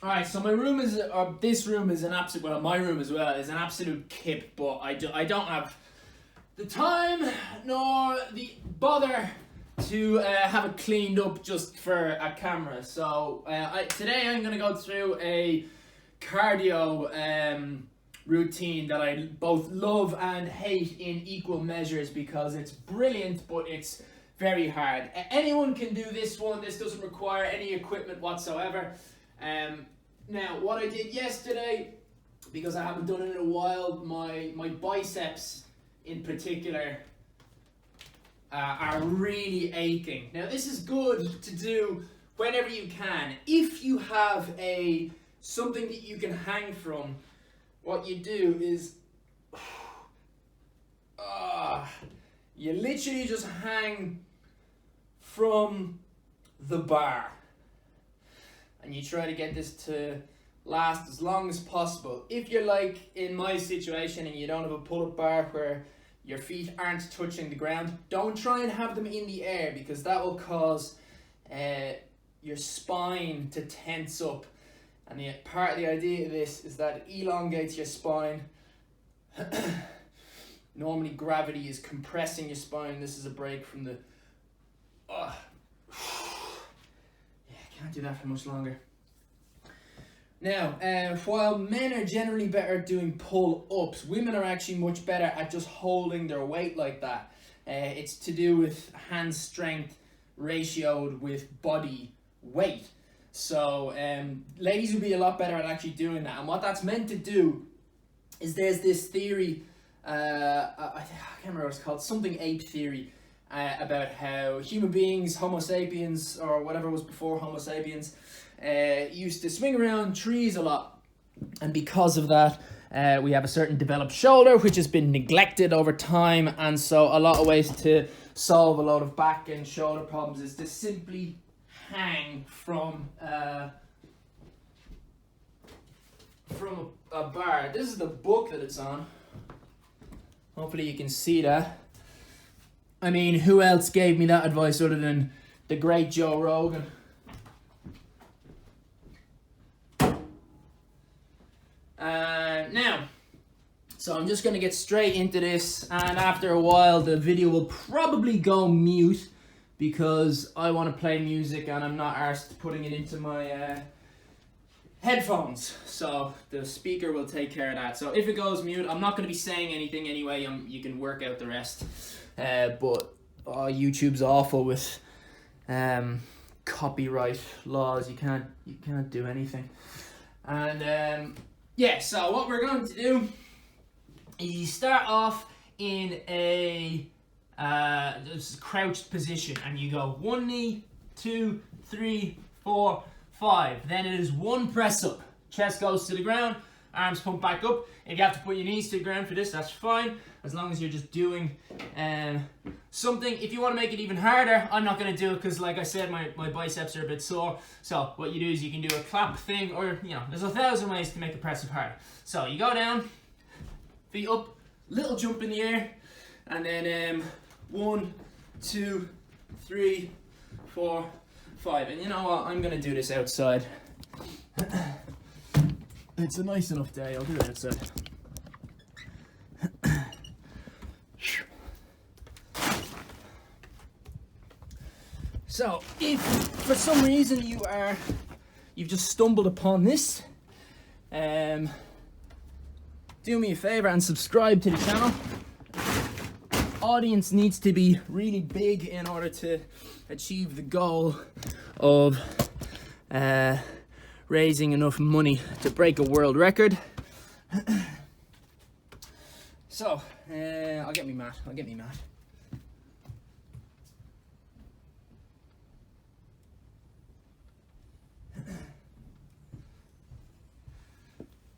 Alright, so my room is, or this room is an absolute, well, my room as well, is an absolute kip, but I don't have the time nor the bother to have it cleaned up just for a camera. So today I'm going to go through a cardio routine that I both love and hate in equal measures because it's brilliant, but it's very hard. Anyone can do this one. This doesn't require any equipment whatsoever. Now, what I did yesterday, because I haven't done it in a while, my biceps in particular are really aching. Now, this is good to do whenever you can. If you have something that you can hang from, what you do is you literally just hang from the bar. And you try to get this to last as long as possible. If you're like in my situation and you don't have a pull-up bar where your feet aren't touching the ground, don't try and have them in the air because that will cause your spine to tense up. And part of the idea of this is that it elongates your spine. Normally gravity is compressing your spine. This is a break from the... Can't do that for much longer. Now, while men are generally better at doing pull-ups, women are actually much better at just holding their weight like that. It's to do with hand strength ratioed with body weight. So, ladies would be a lot better at actually doing that. And what that's meant to do is there's this theory, I can't remember what it's called, something ape theory, about how human beings, Homo sapiens, or whatever was before Homo sapiens, used to swing around trees a lot. And because of that, we have a certain developed shoulder, which has been neglected over time. And so a lot of ways to solve a lot of back and shoulder problems is to simply hang from a bar. This is the book that it's on. Hopefully you can see that. I mean, who else gave me that advice other than the great Joe Rogan? Now, so I'm just going to get straight into this, and after a while the video will probably go mute because I want to play music and I'm not arsed putting it into my headphones. So the speaker will take care of that. So if it goes mute, I'm not going to be saying anything anyway. You can work out the rest. But YouTube's awful with copyright laws. You can't do anything. And so what we're going to do is you start off in a crouched position, and you go 1 knee, 2, 3, 4, 5. Then it is 1 press up. Chest goes to the ground, arms pump back up. If you have to put your knees to the ground for this, that's fine, as long as you're just doing something. If you want to make it even harder, I'm not going to do it because, like I said, my biceps are a bit sore. So what you do is you can do a clap thing, or there's 1,000 ways to make the press up harder. So you go down, feet up, little jump in the air, and then 1, 2, 3, 4, 5. And you know what? I'm going to do this outside. It's a nice enough day. I'll do it outside. So, if for some reason you've just stumbled upon this, do me a favor and subscribe to the channel. Audience needs to be really big in order to achieve the goal of raising enough money to break a world record. So, I'll get me mat.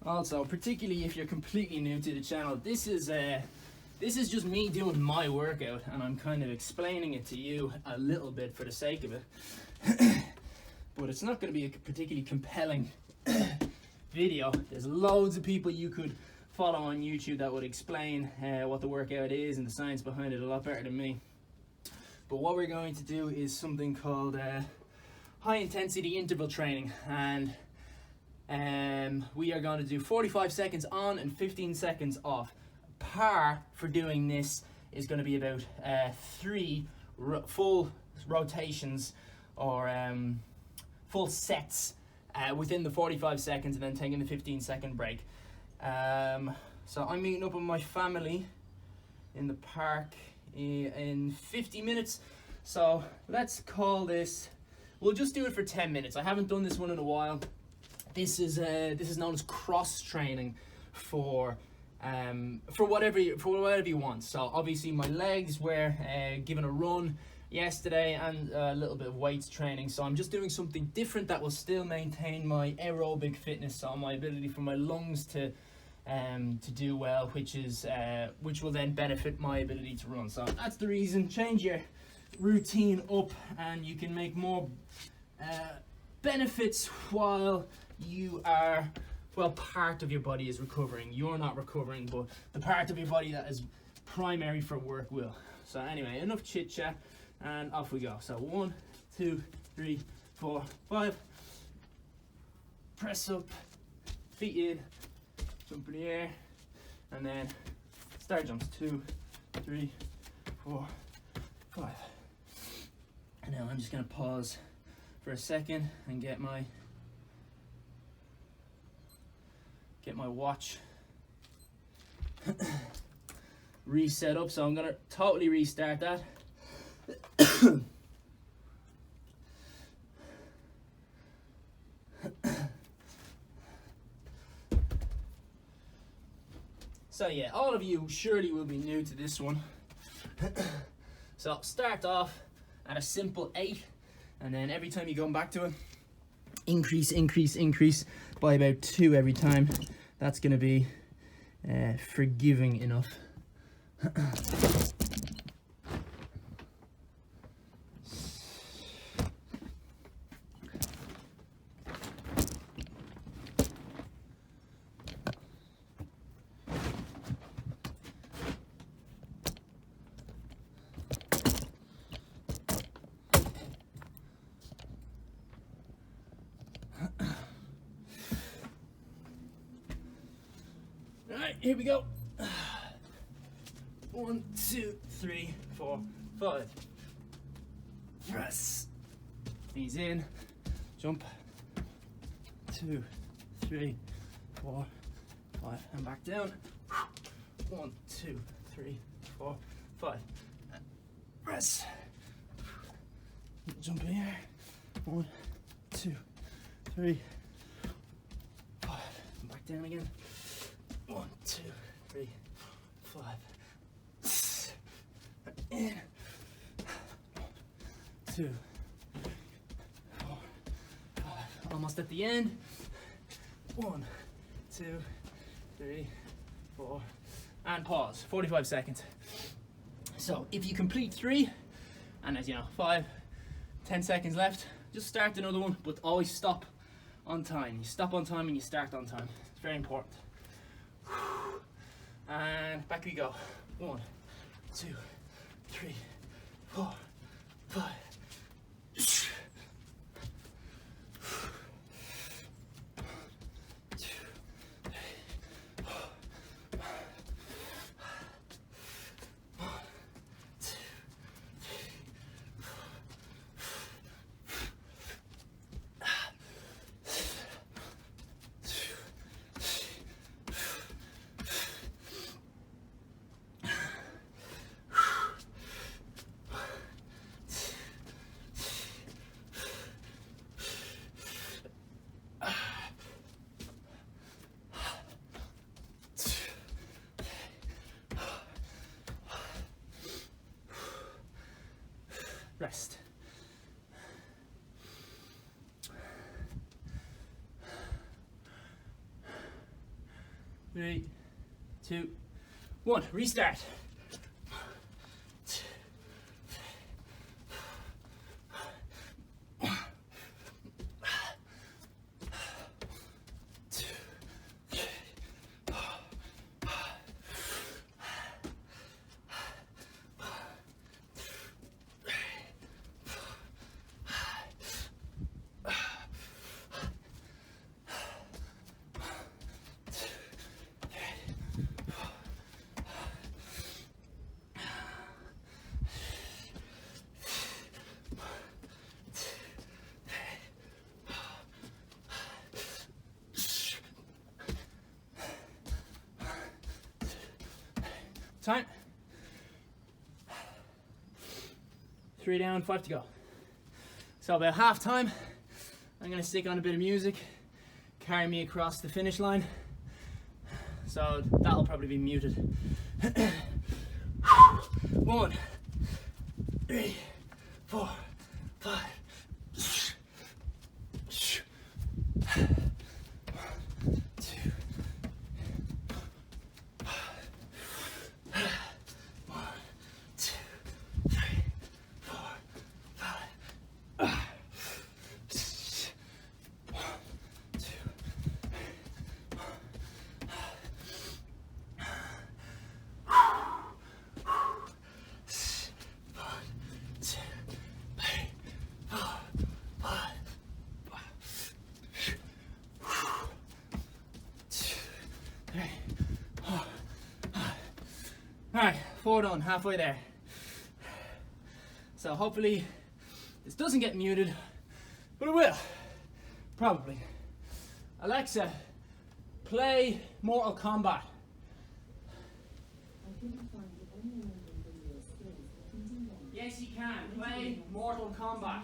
Also, particularly if you're completely new to the channel, this is just me doing my workout, and I'm kind of explaining it to you a little bit for the sake of it. But it's not going to be a particularly compelling video. There's loads of people you could follow on YouTube that would explain what the workout is and the science behind it a lot better than me. But what we're going to do is something called high intensity interval training, and we are going to do 45 seconds on and 15 seconds off. Par for doing this is going to be about 3 full rotations or full sets within the 45 seconds, and then taking the 15-second break. So I'm meeting up with my family in the park in 50 minutes. So let's call this, we'll just do it for 10 minutes. I haven't done this one in a while. This is known as cross training for whatever you want. So obviously my legs were given a run yesterday and a little bit of weights training. So I'm just doing something different that will still maintain my aerobic fitness, so my ability for my lungs to do well, which will then benefit my ability to run. So that's the reason. Change your routine up and you can make more benefits while you are, well, part of your body is recovering. You're not recovering, but the part of your body that is primary for work will. So anyway, enough chit chat and off we go. So 1, 2, 3, 4, 5. Press up, feet in, jump in the air, and then star jumps. 2, 3, 4, 5. And now I'm just gonna pause for a second and get my watch reset up. So I'm gonna totally restart that. So yeah, all of you surely will be new to this one. So start off at a simple 8, and then every time you go back to it, increase by about 2 every time. That's going to be forgiving enough. Alright, here we go. 1, 2, 3, 4, 5. Press. Knees in. Jump. 2, 3, 4, 5. And back down. 1, 2, 3, 4, 5. Press. Jump in the air. 1, 2, 3, 5. And back down again. 1, 2, 3, 5. In. 2, 4, 5. Almost at the end. 1, 2, 3, 4. And pause. 45 seconds. So if you complete 3, and as you know, 5, 10 seconds left, just start another one, but always stop on time. You stop on time and you start on time. It's very important. And back we go. 1, 2, 3, 4, 5. Rest. Three, 2, 1. Restart. Time. 3 down, 5 to go. So about half time, I'm gonna stick on a bit of music, carry me across the finish line. So that'll probably be muted. 1, 3, 4, 5. 4 done, halfway there. So hopefully this doesn't get muted, but it will, probably. Alexa, play Mortal Kombat. Yes, you can. Play Mortal Kombat.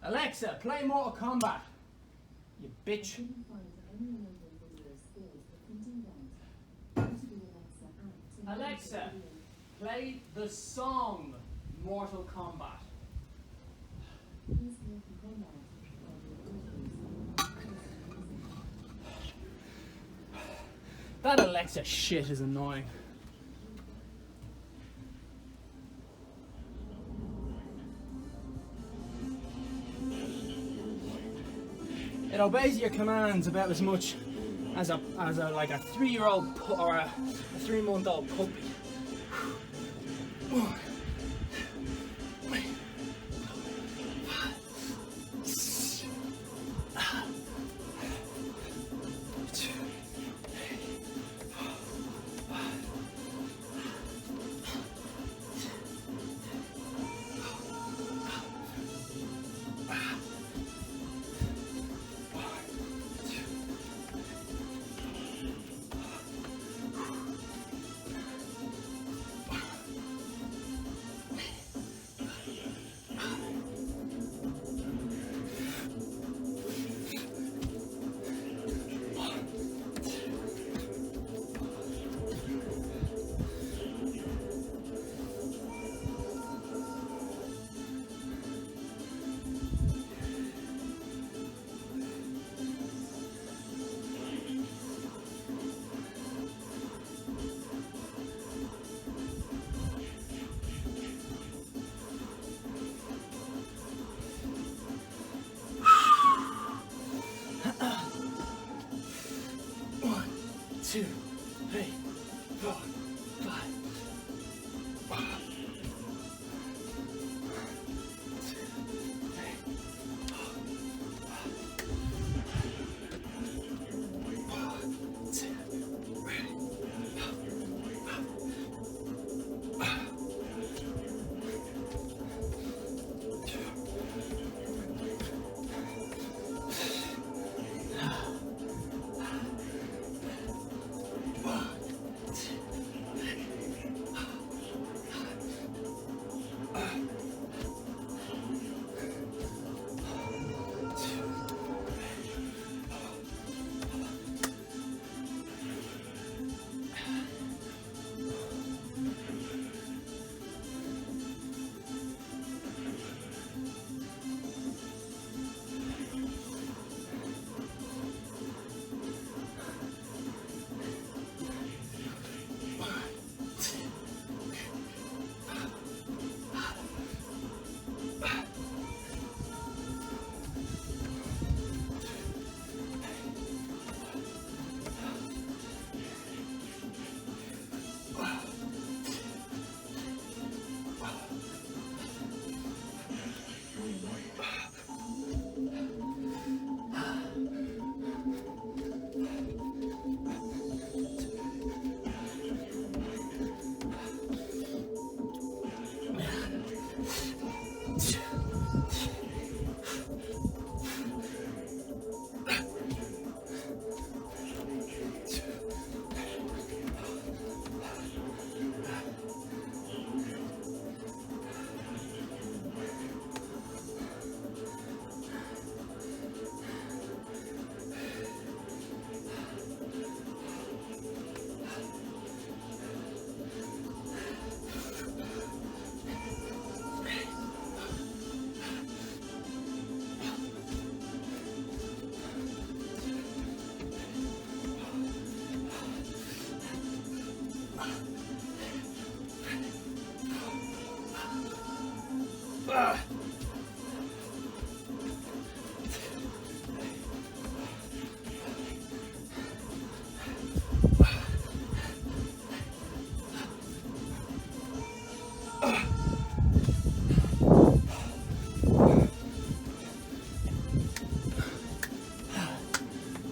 Alexa, play Mortal Kombat. You bitch. Alexa, play the song Mortal Kombat. That Alexa shit is annoying. It obeys your commands about as much as a like a 3-year-old or a 3-month-old puppy. 1, 3, 5, 6, 2, 3, 4, 5. Two, three, 4, 5.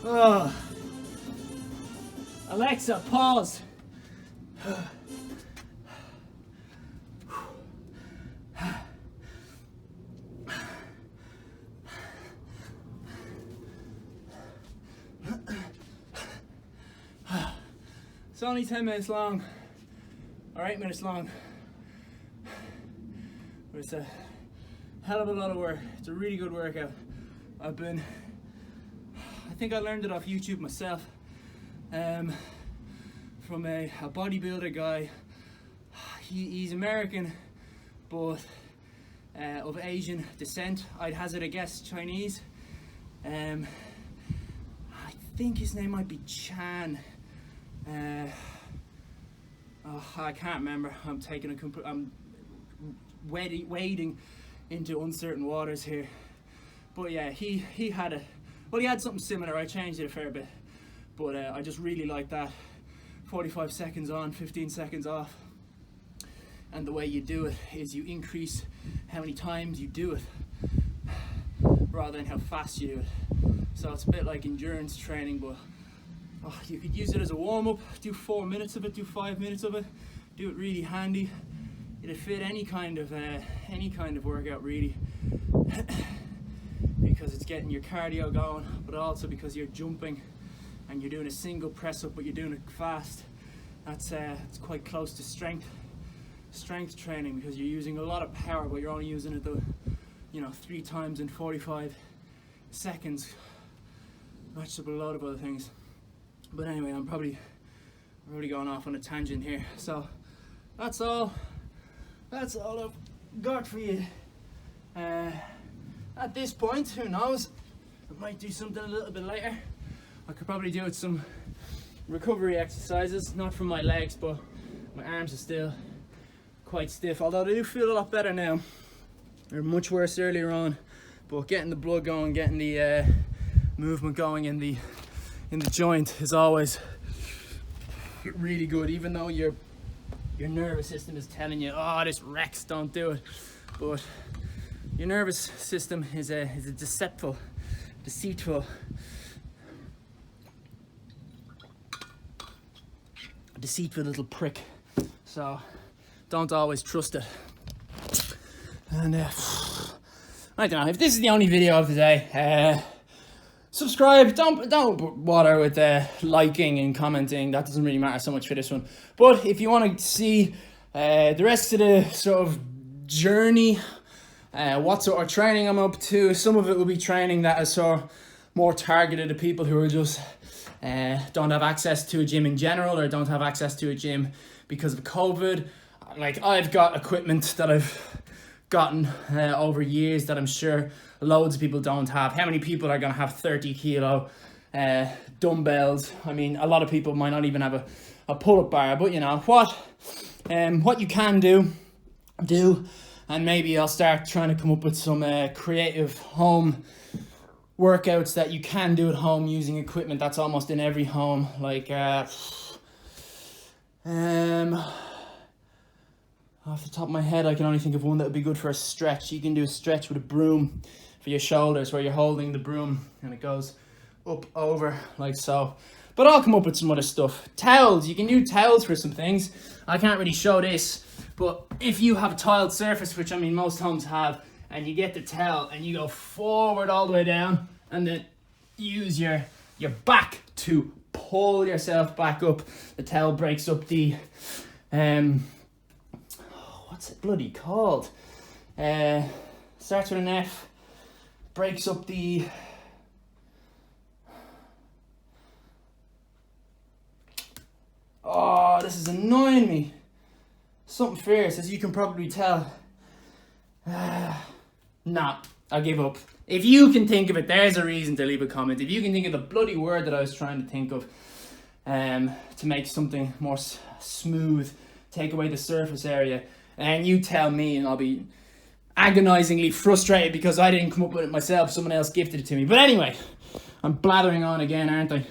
Oh. Alexa, pause. It's only 10 minutes long, or 8 minutes long, but it's a hell of a lot of work. It's a really good workout. I think I learned it off YouTube myself, from a bodybuilder guy. He's American, but of Asian descent. I'd hazard a guess Chinese. I think his name might be Chan. I can't remember. I'm wading into uncertain waters here. But yeah, he had something similar. I changed it a fair bit, but I just really like that 45 seconds on, 15 seconds off. And the way you do it is you increase how many times you do it rather than how fast you do it. So it's a bit like endurance training, but you could use it as a warm-up. Do 4 minutes of it, do 5 minutes of it, do it really handy. It'd fit any kind of workout really, because it's getting your cardio going, but also because you're jumping and you're doing a single press up, but you're doing it fast. It's quite close to strength training, because you're using a lot of power, but you're only using it 3 times in 45 seconds. Matched up with a lot of other things. But anyway, I'm probably going off on a tangent here. So that's all I've got for you. At this point, who knows? I might do something a little bit later. I could probably do some recovery exercises, not from my legs, but my arms are still quite stiff. Although they do feel a lot better now. They're much worse earlier on, but getting the blood going, getting the movement going in the joint is always really good, even though your nervous system is telling you, oh, this Rex, don't do it. But your nervous system is a deceitful little prick. So don't always trust it. And I don't know, if this is the only video of the day, subscribe. Don't bother with liking and commenting. That doesn't really matter so much for this one. But if you want to see the rest of the sort of journey, what sort of training I'm up to, some of it will be training that is sort of more targeted to people who are just don't have access to a gym in general, or don't have access to a gym because of COVID. Like, I've got equipment that I've gotten over years that I'm sure loads of people don't have. How many people are going to have 30 kilo dumbbells? I mean, a lot of people might not even have a pull-up bar, but you know what you can do, and maybe I'll start trying to come up with some creative home workouts that you can do at home using equipment that's almost in every home. Like off the top of my head, I can only think of one that would be good for a stretch. You can do a stretch with a broom for your shoulders, where you're holding the broom and it goes up over like so. But I'll come up with some other stuff. Towels, you can do towels for some things. I can't really show this, but if you have a tiled surface, which I mean most homes have, and you get the towel and you go forward all the way down, and then use your back to pull yourself back up. The towel breaks up the what's it bloody called? Starts with an F. Breaks up the oh, this is annoying me. Something fierce, as you can probably tell. Nah, I'll give up. If you can think of it, there's a reason to leave a comment. If you can think of the bloody word that I was trying to think of, to make something more smooth, take away the surface area, and you tell me, and I'll be agonizingly frustrated because I didn't come up with it myself. Someone else gifted it to me. But anyway, I'm blathering on again, aren't I?